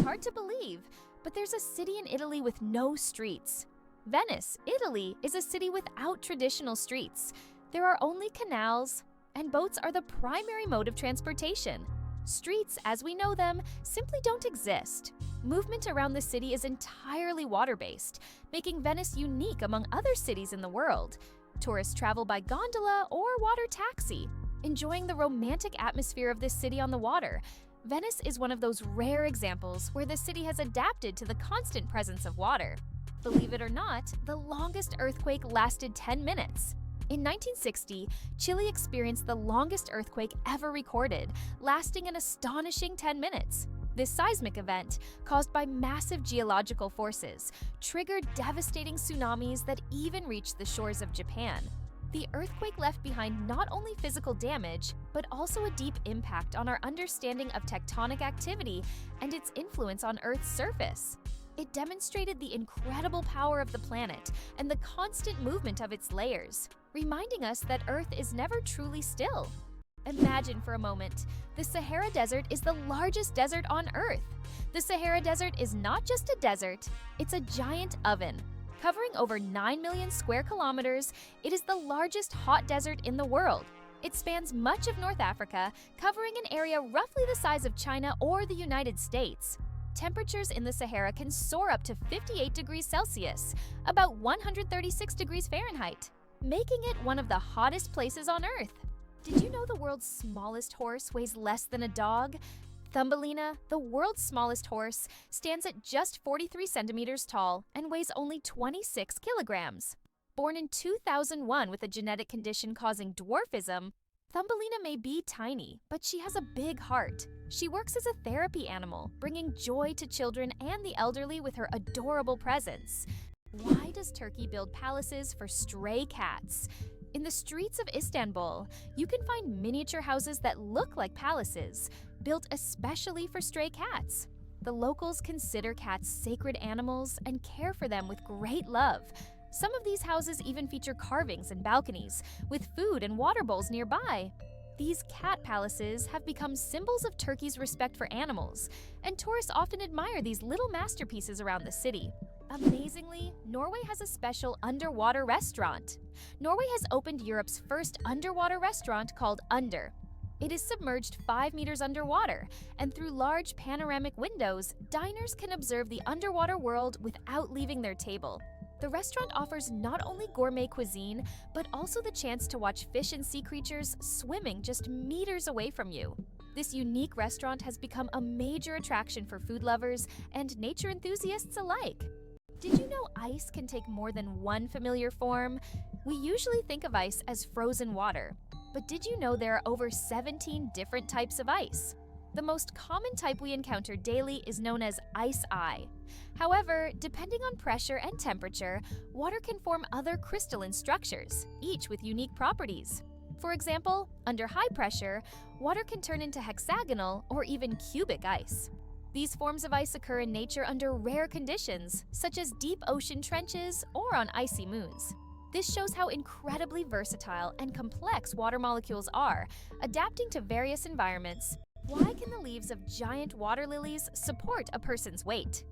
hard to believe, but there's a city in Italy with no streets. Venice, Italy, is a city without traditional streets. There are only canals, and boats are the primary mode of transportation. Streets, as we know them, simply don't exist. Movement around the city is entirely water-based, making Venice unique among other cities in the world. Tourists travel by gondola or water taxi, enjoying the romantic atmosphere of this city on the water. Venice is one of those rare examples where the city has adapted to the constant presence of water. Believe it or not, the longest earthquake lasted 10 minutes. In 1960, Chile experienced the longest earthquake ever recorded, lasting an astonishing 10 minutes. This seismic event, caused by massive geological forces, triggered devastating tsunamis that even reached the shores of Japan. The earthquake left behind not only physical damage, but also a deep impact on our understanding of tectonic activity and its influence on Earth's surface. It demonstrated the incredible power of the planet and the constant movement of its layers, reminding us that Earth is never truly still. Imagine for a moment, the Sahara Desert is the largest desert on Earth. The Sahara Desert is not just a desert, it's a giant oven. Covering over 9 million square kilometers, it is the largest hot desert in the world. It spans much of North Africa, covering an area roughly the size of China or the United States. Temperatures in the Sahara can soar up to 58 degrees Celsius, about 136 degrees Fahrenheit, making it one of the hottest places on Earth. Did you know the world's smallest horse weighs less than a dog? Thumbelina, the world's smallest horse, stands at just 43 centimeters tall and weighs only 26 kilograms. Born in 2001 with a genetic condition causing dwarfism, Thumbelina may be tiny, but she has a big heart. She works as a therapy animal, bringing joy to children and the elderly with her adorable presence. Why does Turkey build palaces for stray cats? In the streets of Istanbul, you can find miniature houses that look like palaces, built especially for stray cats. The locals consider cats sacred animals and care for them with great love. Some of these houses even feature carvings and balconies, with food and water bowls nearby. These cat palaces have become symbols of Turkey's respect for animals, and tourists often admire these little masterpieces around the city. Amazingly, Norway has a special underwater restaurant. Norway has opened Europe's first underwater restaurant called Under. It is submerged 5 meters underwater, and through large panoramic windows, diners can observe the underwater world without leaving their table. The restaurant offers not only gourmet cuisine, but also the chance to watch fish and sea creatures swimming just meters away from you. This unique restaurant has become a major attraction for food lovers and nature enthusiasts alike. Did you know ice can take more than one familiar form? We usually think of ice as frozen water, but did you know there are over 17 different types of ice? The most common type we encounter daily is known as ice. However, depending on pressure and temperature, water can form other crystalline structures, each with unique properties. For example, under high pressure, water can turn into hexagonal or even cubic ice. These forms of ice occur in nature under rare conditions, such as deep ocean trenches or on icy moons. This shows how incredibly versatile and complex water molecules are, adapting to various environments. Why can the leaves of giant water lilies support a person's weight?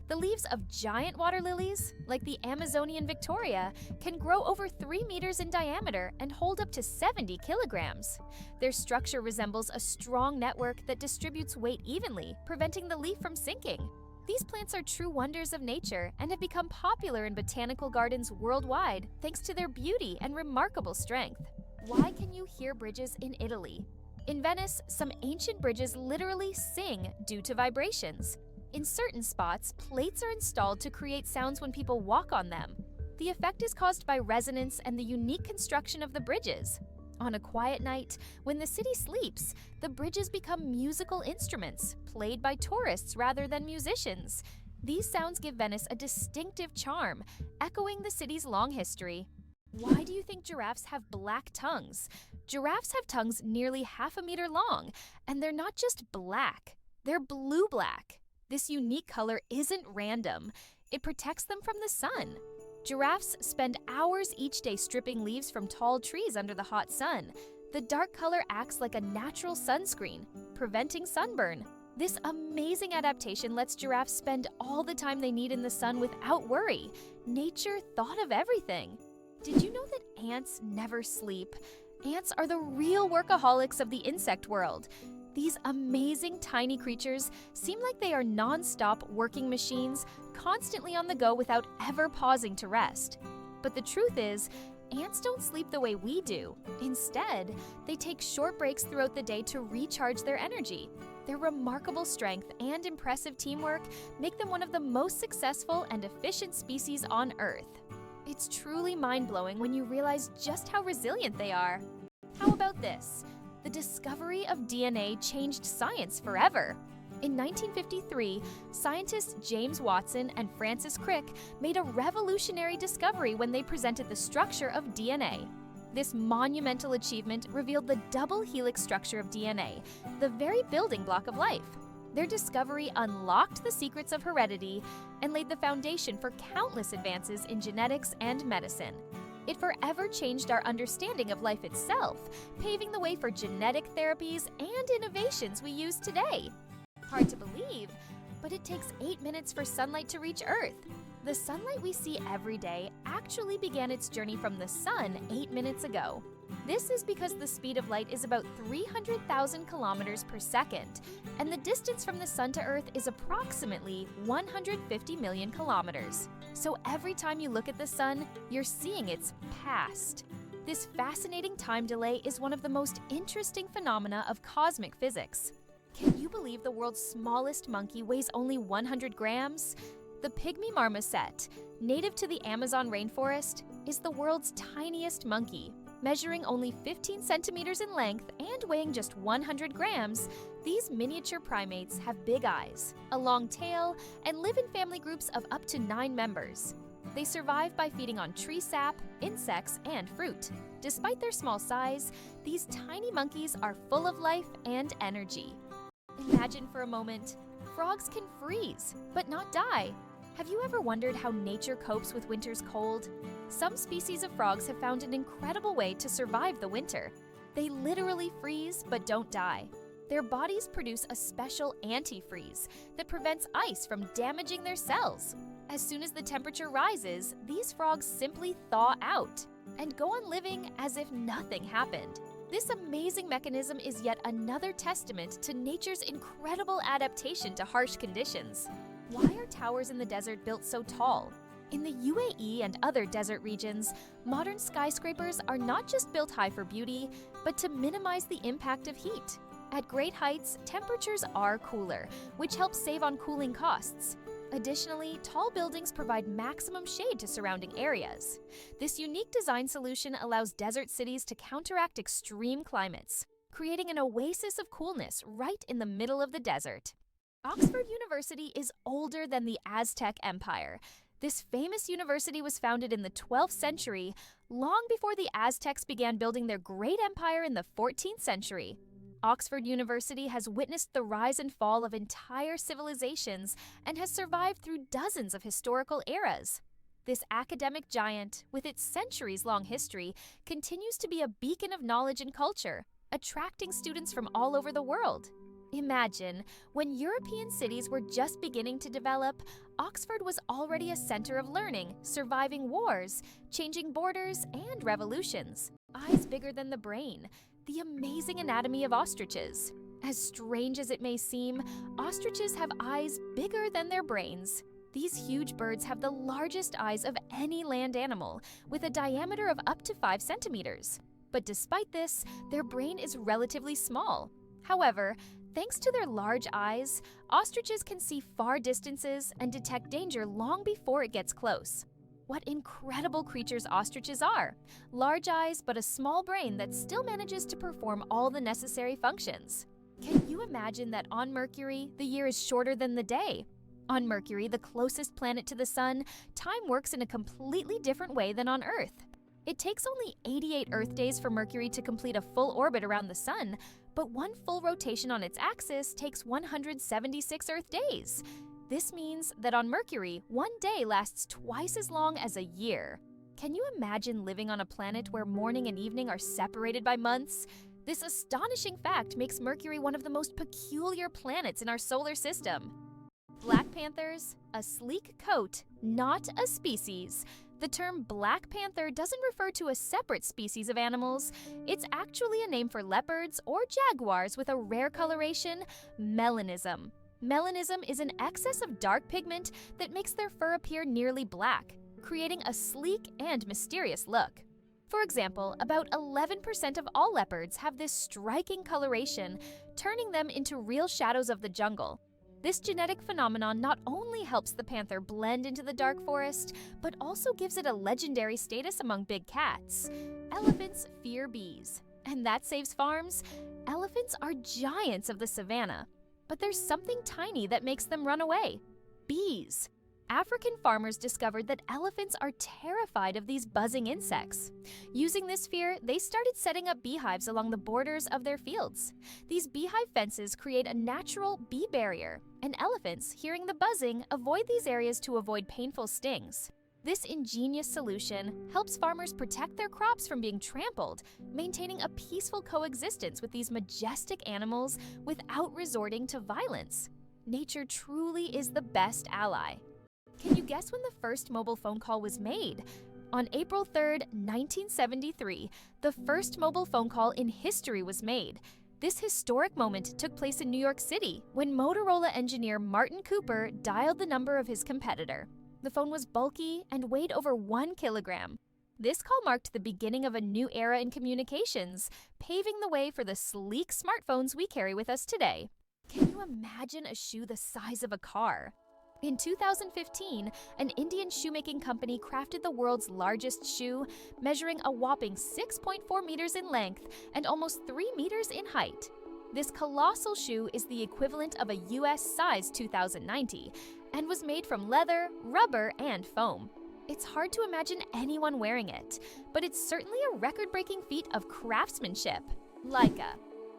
The leaves of giant water lilies, like the Amazonian Victoria, can grow over 3 meters in diameter and hold up to 70 kilograms. Their structure resembles a strong network that distributes weight evenly, preventing the leaf from sinking. These plants are true wonders of nature and have become popular in botanical gardens worldwide thanks to their beauty and remarkable strength. Why can you hear bridges in Italy? In Venice, some ancient bridges literally sing due to vibrations. In certain spots, plates are installed to create sounds when people walk on them. The effect is caused by resonance and the unique construction of the bridges. On a quiet night, when the city sleeps, the bridges become musical instruments, played by tourists rather than musicians. These sounds give Venice a distinctive charm, echoing the city's long history. Why do you think giraffes have black tongues? Giraffes have tongues nearly half a meter long, and they're not just black, they're blue-black. This unique color isn't random. It protects them from the sun. Giraffes spend hours each day stripping leaves from tall trees under the hot sun. The dark color acts like a natural sunscreen, preventing sunburn. This amazing adaptation lets giraffes spend all the time they need in the sun without worry. Nature thought of everything. Did you know that ants never sleep? Ants are the real workaholics of the insect world. These amazing tiny creatures seem like they are non-stop working machines, constantly on the go without ever pausing to rest. But the truth is, ants don't sleep the way we do. Instead, they take short breaks throughout the day to recharge their energy. Their remarkable strength and impressive teamwork make them one of the most successful and efficient species on Earth. It's truly mind-blowing when you realize just how resilient they are. How about this? The discovery of DNA changed science forever. In 1953, scientists James Watson and Francis Crick made a revolutionary discovery when they presented the structure of DNA. This monumental achievement revealed the double helix structure of DNA, the very building block of life. Their discovery unlocked the secrets of heredity and laid the foundation for countless advances in genetics and medicine. It forever changed our understanding of life itself, paving the way for genetic therapies and innovations we use today. Hard to believe, but it takes 8 minutes for sunlight to reach Earth. The sunlight we see every day actually began its journey from the sun 8 minutes ago. This is because the speed of light is about 300,000 kilometers per second, and the distance from the sun to Earth is approximately 150 million kilometers. So every time you look at the sun, you're seeing its past. This fascinating time delay is one of the most interesting phenomena of cosmic physics. Can you believe the world's smallest monkey weighs only 100 grams? The pygmy marmoset, native to the Amazon rainforest, is the world's tiniest monkey. Measuring only 15 centimeters in length and weighing just 100 grams, these miniature primates have big eyes, a long tail, and live in family groups of up to 9 members. They survive by feeding on tree sap, insects, and fruit. Despite their small size, these tiny monkeys are full of life and energy. Imagine for a moment, frogs can freeze, but not die. Have you ever wondered how nature copes with winter's cold? Some species of frogs have found an incredible way to survive the winter. They literally freeze but don't die. Their bodies produce a special antifreeze that prevents ice from damaging their cells. As soon as the temperature rises, these frogs simply thaw out and go on living as if nothing happened. This amazing mechanism is yet another testament to nature's incredible adaptation to harsh conditions. Why are towers in the desert built so tall? In the UAE and other desert regions, modern skyscrapers are not just built high for beauty, but to minimize the impact of heat. At great heights, temperatures are cooler, which helps save on cooling costs. Additionally, tall buildings provide maximum shade to surrounding areas. This unique design solution allows desert cities to counteract extreme climates, creating an oasis of coolness right in the middle of the desert. Oxford University is older than the Aztec Empire. This famous university was founded in the 12th century, long before the Aztecs began building their great empire in the 14th century. Oxford University has witnessed the rise and fall of entire civilizations and has survived through dozens of historical eras. This academic giant, with its centuries-long history, continues to be a beacon of knowledge and culture, attracting students from all over the world. Imagine, when European cities were just beginning to develop, Oxford was already a center of learning, surviving wars, changing borders, and revolutions. Eyes bigger than the brain, the amazing anatomy of ostriches. As strange as it may seem, ostriches have eyes bigger than their brains. These huge birds have the largest eyes of any land animal, with a diameter of up to 5 centimeters. But despite this, their brain is relatively small. However, thanks to their large eyes, ostriches can see far distances and detect danger long before it gets close. What incredible creatures ostriches are! Large eyes, but a small brain that still manages to perform all the necessary functions. Can you imagine that on Mercury, the year is shorter than the day? On Mercury, the closest planet to the Sun, time works in a completely different way than on Earth. It takes only 88 Earth days for Mercury to complete a full orbit around the Sun, but one full rotation on its axis takes 176 Earth days. This means that on Mercury, one day lasts twice as long as a year. Can you imagine living on a planet where morning and evening are separated by months? This astonishing fact makes Mercury one of the most peculiar planets in our solar system. Black panthers, a sleek coat, not a species. The term black panther doesn't refer to a separate species of animals. It's actually a name for leopards or jaguars with a rare coloration, melanism. Melanism is an excess of dark pigment that makes their fur appear nearly black, creating a sleek and mysterious look. For example, about 11% of all leopards have this striking coloration, turning them into real shadows of the jungle. This genetic phenomenon not only helps the panther blend into the dark forest, but also gives it a legendary status among big cats. Elephants fear bees, and that saves farms. Elephants are giants of the savannah, but there's something tiny that makes them run away: bees. African farmers discovered that elephants are terrified of these buzzing insects. Using this fear, they started setting up beehives along the borders of their fields. These beehive fences create a natural bee barrier, and elephants, hearing the buzzing, avoid these areas to avoid painful stings. This ingenious solution helps farmers protect their crops from being trampled, maintaining a peaceful coexistence with these majestic animals without resorting to violence. Nature truly is the best ally. Can you guess when the first mobile phone call was made? On April 3, 1973, the first mobile phone call in history was made. This historic moment took place in New York City when Motorola engineer Martin Cooper dialed the number of his competitor. The phone was bulky and weighed over 1 kilogram. This call marked the beginning of a new era in communications, paving the way for the sleek smartphones we carry with us today. Can you imagine a shoe the size of a car? In 2015, an Indian shoemaking company crafted the world's largest shoe, measuring a whopping 6.4 meters in length and almost 3 meters in height. This colossal shoe is the equivalent of a US size 2090 and was made from leather, rubber, and foam. It's hard to imagine anyone wearing it, but it's certainly a record-breaking feat of craftsmanship. Laika,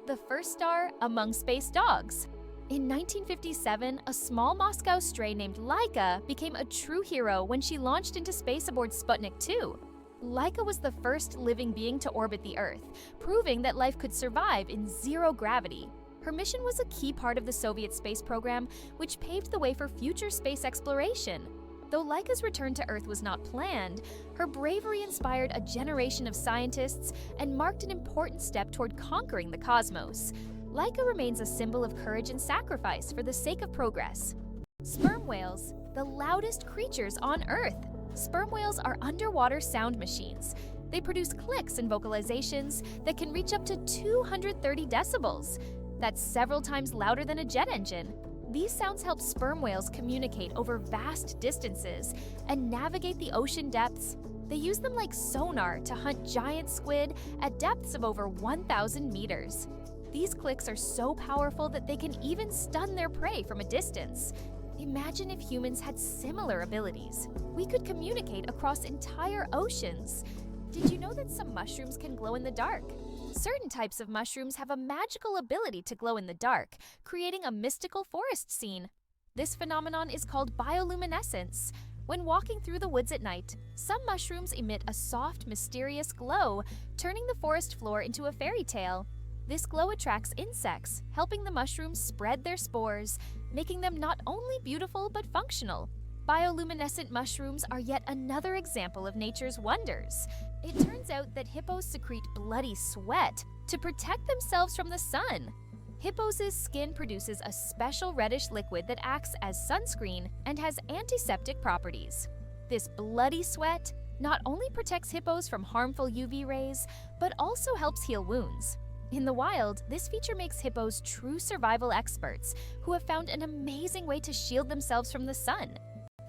the first star among space dogs. In 1957, a small Moscow stray named Laika became a true hero when she launched into space aboard Sputnik 2. Laika was the first living being to orbit the Earth, proving that life could survive in zero gravity. Her mission was a key part of the Soviet space program, which paved the way for future space exploration. Though Laika's return to Earth was not planned, her bravery inspired a generation of scientists and marked an important step toward conquering the cosmos. Laika remains a symbol of courage and sacrifice for the sake of progress. Sperm whales, the loudest creatures on Earth. Sperm whales are underwater sound machines. They produce clicks and vocalizations that can reach up to 230 decibels. That's several times louder than a jet engine. These sounds help sperm whales communicate over vast distances and navigate the ocean depths. They use them like sonar to hunt giant squid at depths of over 1,000 meters. These clicks are so powerful that they can even stun their prey from a distance. Imagine if humans had similar abilities. We could communicate across entire oceans. Did you know that some mushrooms can glow in the dark? Certain types of mushrooms have a magical ability to glow in the dark, creating a mystical forest scene. This phenomenon is called bioluminescence. When walking through the woods at night, some mushrooms emit a soft, mysterious glow, turning the forest floor into a fairy tale. This glow attracts insects, helping the mushrooms spread their spores, making them not only beautiful but functional. Bioluminescent mushrooms are yet another example of nature's wonders. It turns out that hippos secrete bloody sweat to protect themselves from the sun. Hippos' skin produces a special reddish liquid that acts as sunscreen and has antiseptic properties. This bloody sweat not only protects hippos from harmful UV rays, but also helps heal wounds. In the wild, this feature makes hippos true survival experts who have found an amazing way to shield themselves from the sun.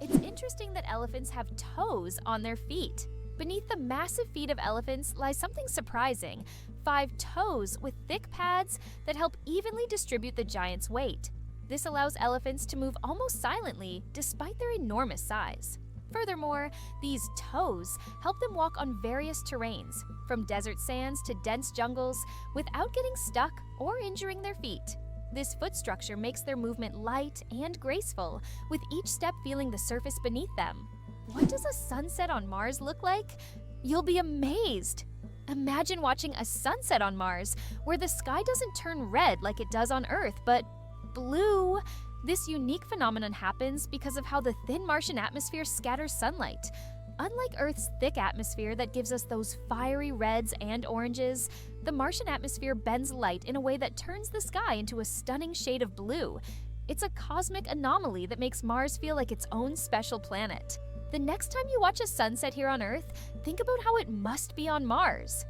It's interesting that elephants have toes on their feet. Beneath the massive feet of elephants lies something surprising: 5 toes with thick pads that help evenly distribute the giant's weight. This allows elephants to move almost silently despite their enormous size. Furthermore, these toes help them walk on various terrains, from desert sands to dense jungles, without getting stuck or injuring their feet. This foot structure makes their movement light and graceful, with each step feeling the surface beneath them. What does a sunset on Mars look like? You'll be amazed! Imagine watching a sunset on Mars, where the sky doesn't turn red like it does on Earth, but blue. This unique phenomenon happens because of how the thin Martian atmosphere scatters sunlight. Unlike Earth's thick atmosphere that gives us those fiery reds and oranges, the Martian atmosphere bends light in a way that turns the sky into a stunning shade of blue. It's a cosmic anomaly that makes Mars feel like its own special planet. The next time you watch a sunset here on Earth, think about how it must be on Mars.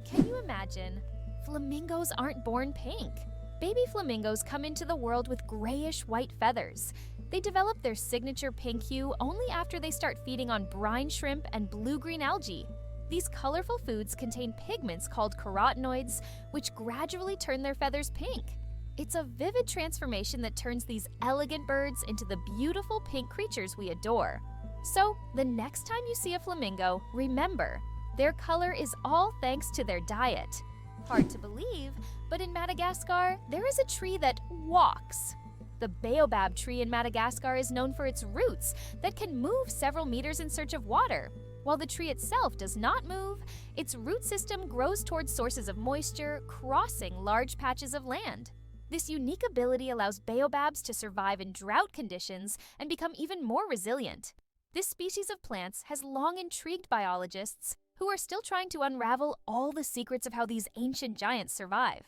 Can you imagine? Flamingos aren't born pink. Baby flamingos come into the world with grayish-white feathers. They develop their signature pink hue only after they start feeding on brine shrimp and blue-green algae. These colorful foods contain pigments called carotenoids, which gradually turn their feathers pink. It's a vivid transformation that turns these elegant birds into the beautiful pink creatures we adore. So, the next time you see a flamingo, remember, their color is all thanks to their diet. Hard to believe, but in Madagascar, there is a tree that walks. The baobab tree in Madagascar is known for its roots that can move several meters in search of water. While the tree itself does not move, its root system grows towards sources of moisture, crossing large patches of land. This unique ability allows baobabs to survive in drought conditions and become even more resilient. This species of plants has long intrigued biologists who are still trying to unravel all the secrets of how these ancient giants survive.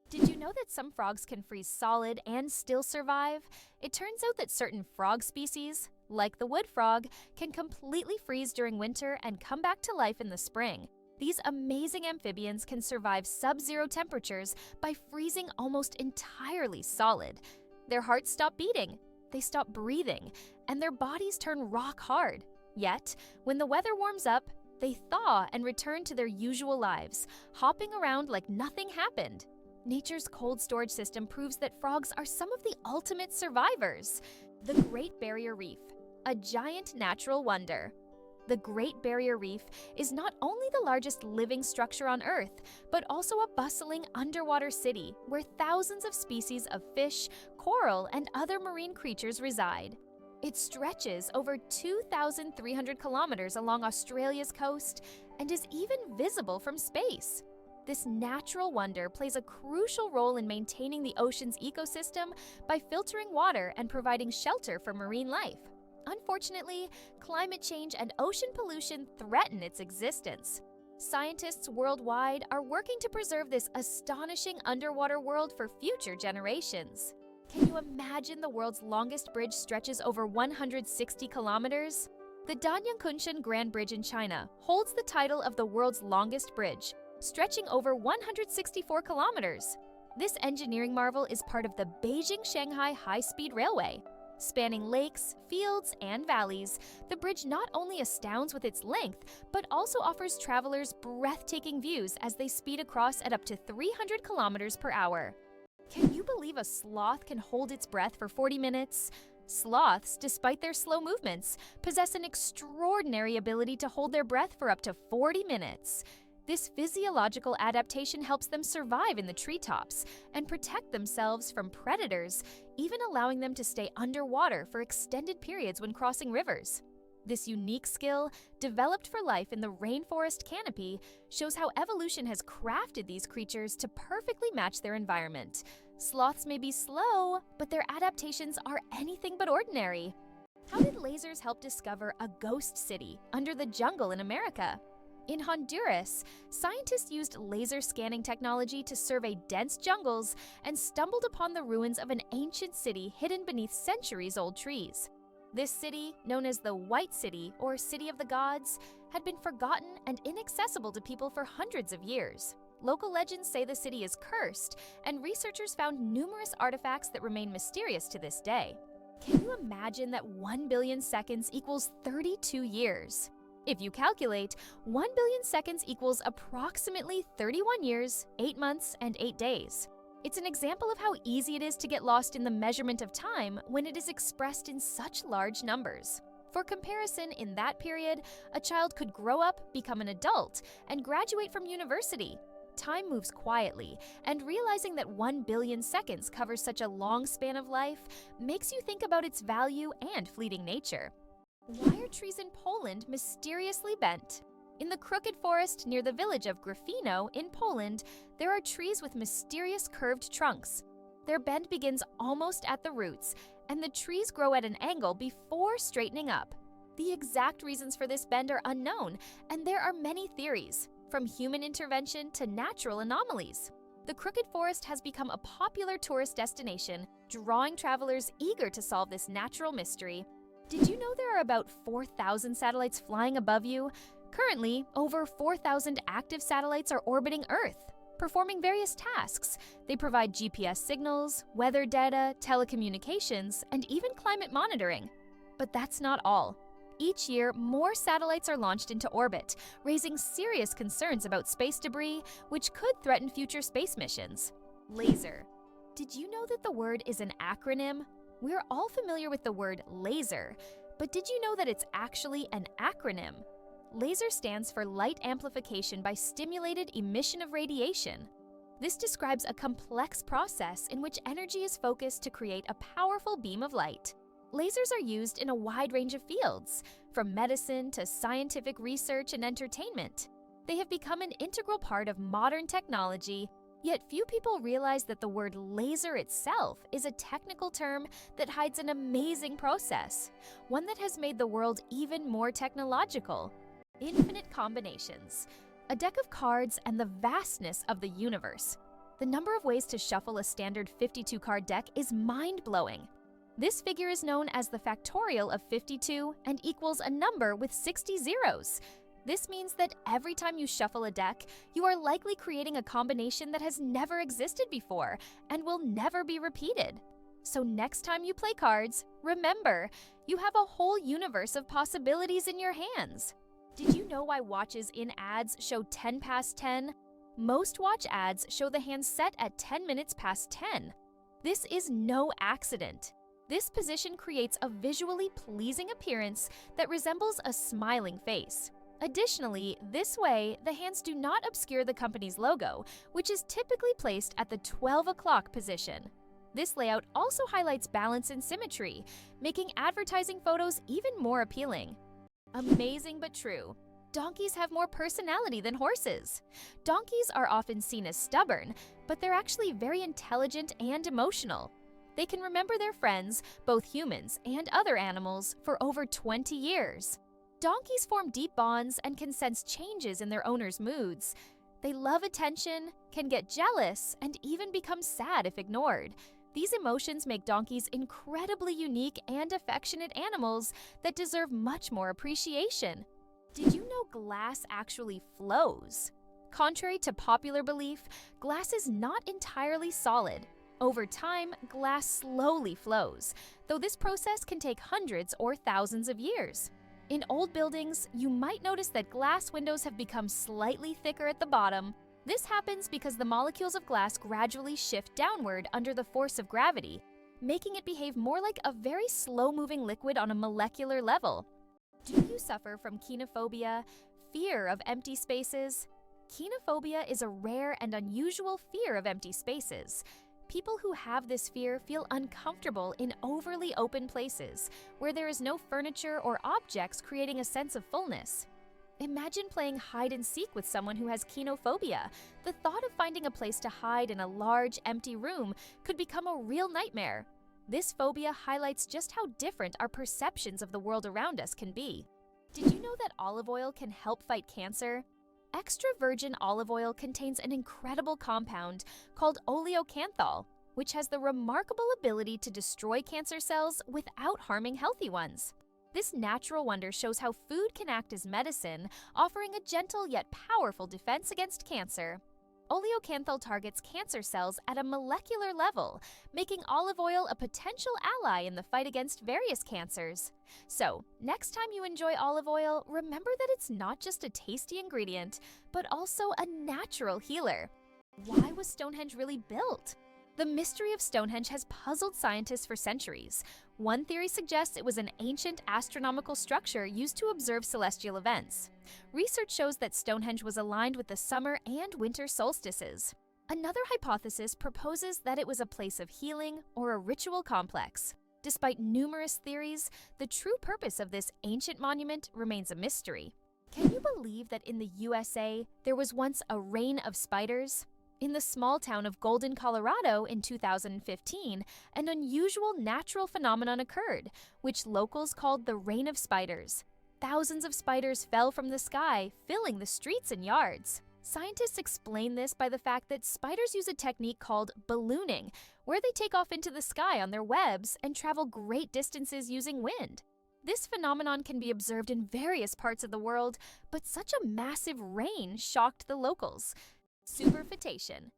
Did you know that some frogs can freeze solid and still survive? It turns out that certain frog species, like the wood frog, can completely freeze during winter and come back to life in the spring. These amazing amphibians can survive sub-zero temperatures by freezing almost entirely solid. Their hearts stop beating, they stop breathing, and their bodies turn rock hard. Yet, when the weather warms up, they thaw and return to their usual lives, hopping around like nothing happened. Nature's cold storage system proves that frogs are some of the ultimate survivors. The Great Barrier Reef, a giant natural wonder. The Great Barrier Reef is not only the largest living structure on Earth, but also a bustling underwater city where thousands of species of fish, coral, and other marine creatures reside. It stretches over 2,300 kilometers along Australia's coast and is even visible from space. This natural wonder plays a crucial role in maintaining the ocean's ecosystem by filtering water and providing shelter for marine life. Unfortunately, climate change and ocean pollution threaten its existence. Scientists worldwide are working to preserve this astonishing underwater world for future generations. Can you imagine the world's longest bridge stretches over 160 kilometers? The Danyangkunshan Grand Bridge in China holds the title of the world's longest bridge, stretching over 164 kilometers. This engineering marvel is part of the Beijing-Shanghai High-Speed Railway. Spanning lakes, fields, and valleys, the bridge not only astounds with its length, but also offers travelers breathtaking views as they speed across at up to 300 kilometers per hour. Can you believe a sloth can hold its breath for 40 minutes? Sloths, despite their slow movements, possess an extraordinary ability to hold their breath for up to 40 minutes. This physiological adaptation helps them survive in the treetops and protect themselves from predators, even allowing them to stay underwater for extended periods when crossing rivers. This unique skill, developed for life in the rainforest canopy, shows how evolution has crafted these creatures to perfectly match their environment. Sloths may be slow, but their adaptations are anything but ordinary. How did lasers help discover a ghost city under the jungle in America? In Honduras, scientists used laser scanning technology to survey dense jungles and stumbled upon the ruins of an ancient city hidden beneath centuries-old trees. This city, known as the White City or City of the Gods, had been forgotten and inaccessible to people for hundreds of years. Local legends say the city is cursed, and researchers found numerous artifacts that remain mysterious to this day. Can you imagine that 1 billion seconds equals 32 years? If you calculate, 1 billion seconds equals approximately 31 years, 8 months, and 8 days. It's an example of how easy it is to get lost in the measurement of time when it is expressed in such large numbers. For comparison, in that period, a child could grow up, become an adult, and graduate from university. Time moves quietly, and realizing that 1 billion seconds covers such a long span of life makes you think about its value and fleeting nature. Why are trees in Poland mysteriously bent? In the Crooked Forest near the village of Gryfino in Poland, there are trees with mysterious curved trunks. Their bend begins almost at the roots, and the trees grow at an angle before straightening up. The exact reasons for this bend are unknown, and there are many theories, from human intervention to natural anomalies. The Crooked Forest has become a popular tourist destination, drawing travelers eager to solve this natural mystery. Did you know there are about 4,000 satellites flying above you? Currently, over 4,000 active satellites are orbiting Earth, performing various tasks. They provide GPS signals, weather data, telecommunications, and even climate monitoring. But that's not all. Each year, more satellites are launched into orbit, raising serious concerns about space debris, which could threaten future space missions. Laser. Did you know that the word is an acronym? We're all familiar with the word laser, but did you know that it's actually an acronym? Laser stands for light amplification by stimulated emission of radiation. This describes a complex process in which energy is focused to create a powerful beam of light. Lasers are used in a wide range of fields, from medicine to scientific research and entertainment. They have become an integral part of modern technology, yet few people realize that the word laser itself is a technical term that hides an amazing process, one that has made the world even more technological. Infinite combinations, a deck of cards, and the vastness of the universe. The number of ways to shuffle a standard 52-card deck is mind-blowing. This figure is known as the factorial of 52 and equals a number with 60 zeros. This means that every time you shuffle a deck, you are likely creating a combination that has never existed before and will never be repeated. So next time you play cards, remember, you have a whole universe of possibilities in your hands. Did you know why watches in ads show 10 past 10? Most watch ads show the hands set at 10 minutes past 10. This is no accident. This position creates a visually pleasing appearance that resembles a smiling face. Additionally, this way, the hands do not obscure the company's logo, which is typically placed at the 12 o'clock position. This layout also highlights balance and symmetry, making advertising photos even more appealing. Amazing but true. Donkeys have more personality than horses. Donkeys are often seen as stubborn, but they're actually very intelligent and emotional. They can remember their friends, both humans and other animals, for over 20 years. Donkeys form deep bonds and can sense changes in their owner's moods. They love attention, can get jealous, and even become sad if ignored. These emotions make donkeys incredibly unique and affectionate animals that deserve much more appreciation. Did you know glass actually flows? Contrary to popular belief, glass is not entirely solid. Over time, glass slowly flows, though this process can take hundreds or thousands of years. In old buildings, you might notice that glass windows have become slightly thicker at the bottom. This happens because the molecules of glass gradually shift downward under the force of gravity, making it behave more like a very slow-moving liquid on a molecular level. Do you suffer from kenophobia, fear of empty spaces? Kenophobia is a rare and unusual fear of empty spaces. People who have this fear feel uncomfortable in overly open places, where there is no furniture or objects creating a sense of fullness. Imagine playing hide and seek with someone who has kenophobia. The thought of finding a place to hide in a large, empty room could become a real nightmare. This phobia highlights just how different our perceptions of the world around us can be. Did you know that olive oil can help fight cancer? Extra virgin olive oil contains an incredible compound called oleocanthal, which has the remarkable ability to destroy cancer cells without harming healthy ones. This natural wonder shows how food can act as medicine, offering a gentle yet powerful defense against cancer. Oleocanthal targets cancer cells at a molecular level, making olive oil a potential ally in the fight against various cancers. So, next time you enjoy olive oil, remember that it's not just a tasty ingredient, but also a natural healer. Why was Stonehenge really built? The mystery of Stonehenge has puzzled scientists for centuries. One theory suggests it was an ancient astronomical structure used to observe celestial events. Research shows that Stonehenge was aligned with the summer and winter solstices. Another hypothesis proposes that it was a place of healing or a ritual complex. Despite numerous theories, the true purpose of this ancient monument remains a mystery. Can you believe that in the USA, there was once a reign of spiders? In the small town of Golden, Colorado in 2015, an unusual natural phenomenon occurred, which locals called the reign of spiders. Thousands of spiders fell from the sky, filling the streets and yards. Scientists explain this by the fact that spiders use a technique called ballooning, where they take off into the sky on their webs and travel great distances using wind. This phenomenon can be observed in various parts of the world, but such a massive reign shocked the locals. Superfetation.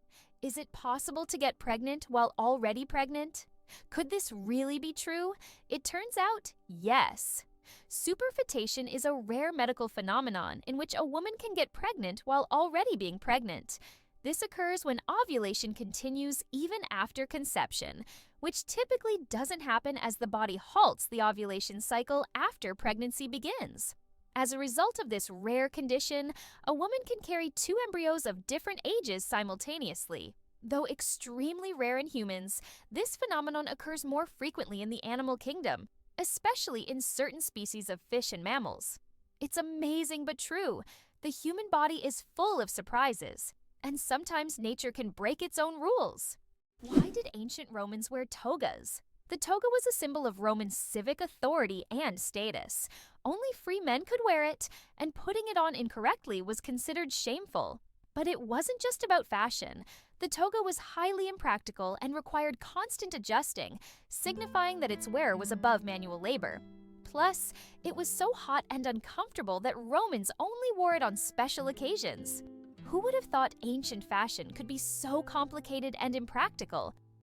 Is it possible to get pregnant while already pregnant? Could this really be true? It turns out, yes. Superfetation is a rare medical phenomenon in which a woman can get pregnant while already being pregnant. This occurs when ovulation continues even after conception, which typically doesn't happen as the body halts the ovulation cycle after pregnancy begins. As a result of this rare condition, a woman can carry 2 embryos of different ages simultaneously. Though extremely rare in humans, this phenomenon occurs more frequently in the animal kingdom, especially in certain species of fish and mammals. It's amazing but true. The human body is full of surprises, and sometimes nature can break its own rules. Why did ancient Romans wear togas? The toga was a symbol of Roman civic authority and status. Only free men could wear it, and putting it on incorrectly was considered shameful. But it wasn't just about fashion. The toga was highly impractical and required constant adjusting, signifying that its wearer was above manual labor. Plus, it was so hot and uncomfortable that Romans only wore it on special occasions. Who would have thought ancient fashion could be so complicated and impractical?